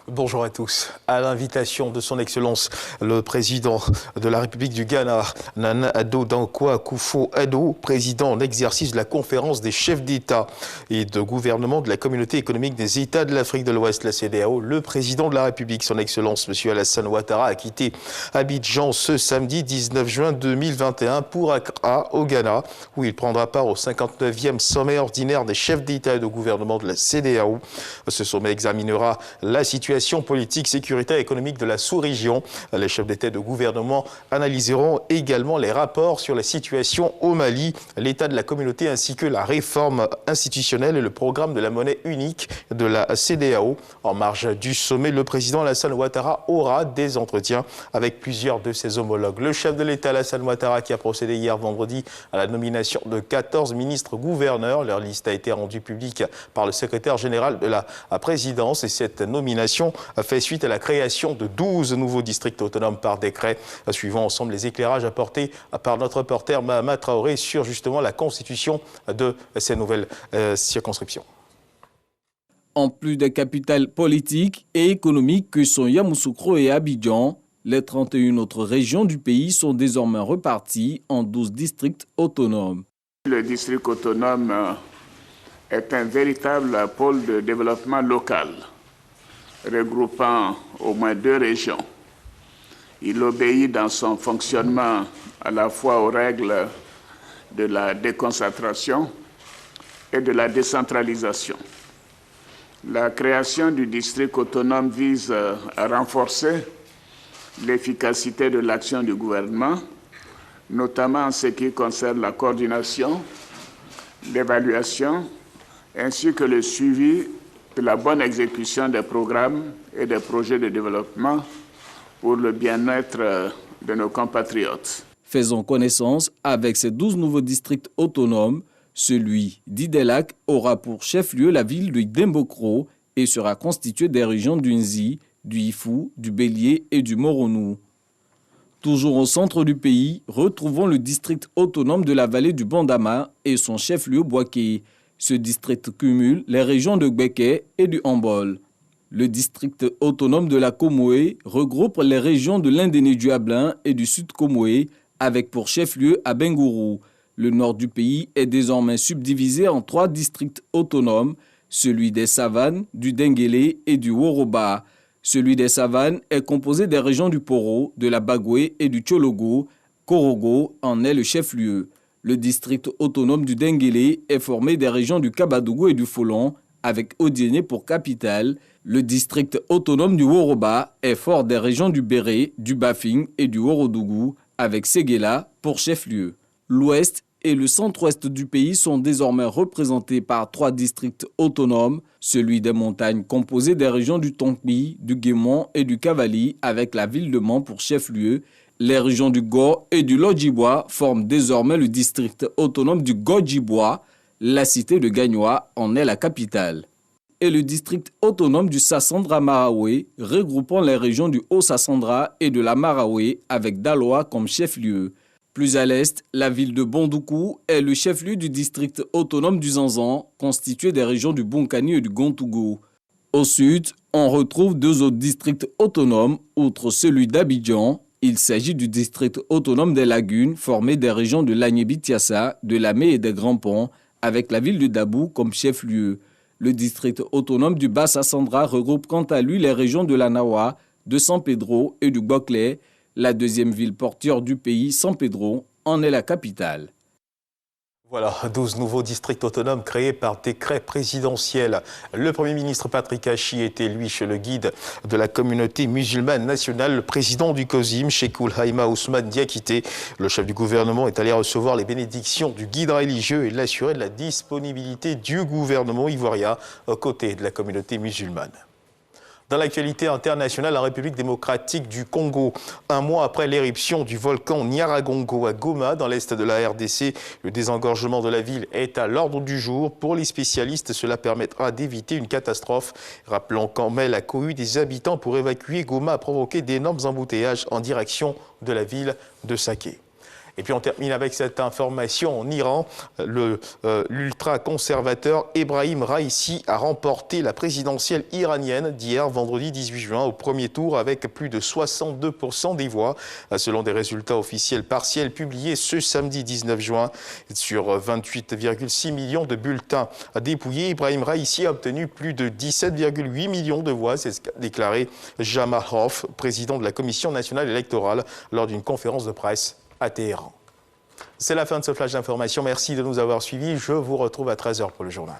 Bonjour à tous. À l'invitation de son Excellence, le président de la République du Ghana, Nana Addo Dankwa Akufo-Addo, président en exercice de la conférence des chefs d'État et de gouvernement de la Communauté économique des États de l'Afrique de l'Ouest, la CEDEAO, le président de la République, son Excellence, M. Alassane Ouattara, a quitté Abidjan ce samedi 19 juin 2021 pour Accra, au Ghana, où il prendra part au 59e sommet ordinaire des chefs d'État et de gouvernement de la CEDEAO. Ce sommet examinera la situation politique, sécuritaire et économique de la sous-région. Les chefs d'État et de gouvernement analyseront également les rapports sur la situation au Mali, l'état de la communauté ainsi que la réforme institutionnelle et le programme de la monnaie unique de la CEDEAO. En marge du sommet, le président Alassane Ouattara aura des entretiens avec plusieurs de ses homologues. Le chef de l'État Alassane Ouattara qui a procédé hier vendredi à la nomination de 14 ministres-gouverneurs. Leur liste a été rendue publique par le secrétaire général de la présidence et cette nomination fait suite à la création de 12 nouveaux districts autonomes par décret. Suivons ensemble les éclairages apportés par notre reporter Mahama Traoré sur justement la constitution de ces nouvelles circonscriptions. En plus des capitales politiques et économiques que sont Yamoussoukro et Abidjan, les 31 autres régions du pays sont désormais reparties en 12 districts autonomes. Le district autonome est un véritable pôle de développement local, regroupant au moins 2 régions. Il obéit dans son fonctionnement à la fois aux règles de la déconcentration et de la décentralisation. La création du district autonome vise à renforcer l'efficacité de l'action du gouvernement, notamment en ce qui concerne la coordination, l'évaluation, ainsi que le suivi de la bonne exécution des programmes et des projets de développement pour le bien-être de nos compatriotes. Faisons connaissance avec ces 12 nouveaux districts autonomes. Celui d'Idelac aura pour chef-lieu la ville de Dembokro et sera constitué des régions du Nzi, du Ifou, du Bélier et du Moronou. Toujours au centre du pays, retrouvons le district autonome de la vallée du Bandama et son chef-lieu Boaké. Ce district cumule les régions de Gbeke et du Hambol. Le district autonome de la Komoé regroupe les régions de l'Indéné-du-Ablin et du Sud Komoé avec pour chef-lieu Abengourou. Le nord du pays est désormais subdivisé en 3 districts autonomes, celui des Savanes, du Denguélé et du Woroba. Celui des Savanes est composé des régions du Poro, de la Bagoué et du Tchologo. Korogo en est le chef-lieu. Le district autonome du Denguélé est formé des régions du Kabadougou et du Folon, avec Odiéné pour capitale. Le district autonome du Woroba est fort des régions du Béré, du Bafing et du Worodougou, avec Séguéla pour chef-lieu. L'ouest et le centre-ouest du pays sont désormais représentés par 3 districts autonomes, celui des montagnes composé des régions du Tonkpi, du Guémon et du Cavali, avec la ville de Mans pour chef-lieu. Les régions du Go et du Lodjibois forment désormais le district autonome du Godjibois. La cité de Gagnoa en est la capitale. Et le district autonome du Sassandra-Maraoué, regroupant les régions du Haut-Sassandra et de la Maraoué avec Daloa comme chef-lieu. Plus à l'est, la ville de Bondoukou est le chef-lieu du district autonome du Zanzan, constitué des régions du Bonkani et du Gontougou. Au sud, on retrouve 2 autres districts autonomes, outre celui d'Abidjan. Il s'agit du district autonome des Lagunes, formé des régions de l'Agnébi-Tiassa, de Lamé et des Grands Ponts, avec la ville de Dabou comme chef-lieu. Le district autonome du Bas-Sassandra regroupe quant à lui les régions de la Nawa, de San Pedro et du Boclé. La deuxième ville portuaire du pays, San Pedro, en est la capitale. Voilà, 12 nouveaux districts autonomes créés par décret présidentiel. Le Premier ministre Patrick Hachi est élu chez le guide de la communauté musulmane nationale, le président du COSIM, Cheikhoul Haïma Ousmane Diakité. Le chef du gouvernement est allé recevoir les bénédictions du guide religieux et l'assurer de la disponibilité du gouvernement ivoirien aux côtés de la communauté musulmane. Dans l'actualité internationale, en République démocratique du Congo, un mois après l'éruption du volcan Nyiragongo à Goma, dans l'est de la RDC, le désengorgement de la ville est à l'ordre du jour. Pour les spécialistes, cela permettra d'éviter une catastrophe. Rappelons qu'en mai, la cohue des habitants pour évacuer Goma a provoqué d'énormes embouteillages en direction de la ville de Saké. Et puis on termine avec cette information en Iran. L'ultra-conservateur Ebrahim Raïssi a remporté la présidentielle iranienne d'hier, vendredi 18 juin, au premier tour avec plus de 62% des voix. Selon des résultats officiels partiels publiés ce samedi 19 juin, sur 28,6 millions de bulletins dépouillés, Ebrahim Raïssi a obtenu plus de 17,8 millions de voix. C'est ce qu'a déclaré Jamal Hof, président de la Commission nationale électorale, lors d'une conférence de presse à Téhéran. C'est la fin de ce flash d'information. Merci de nous avoir suivis. Je vous retrouve à 13h pour le journal.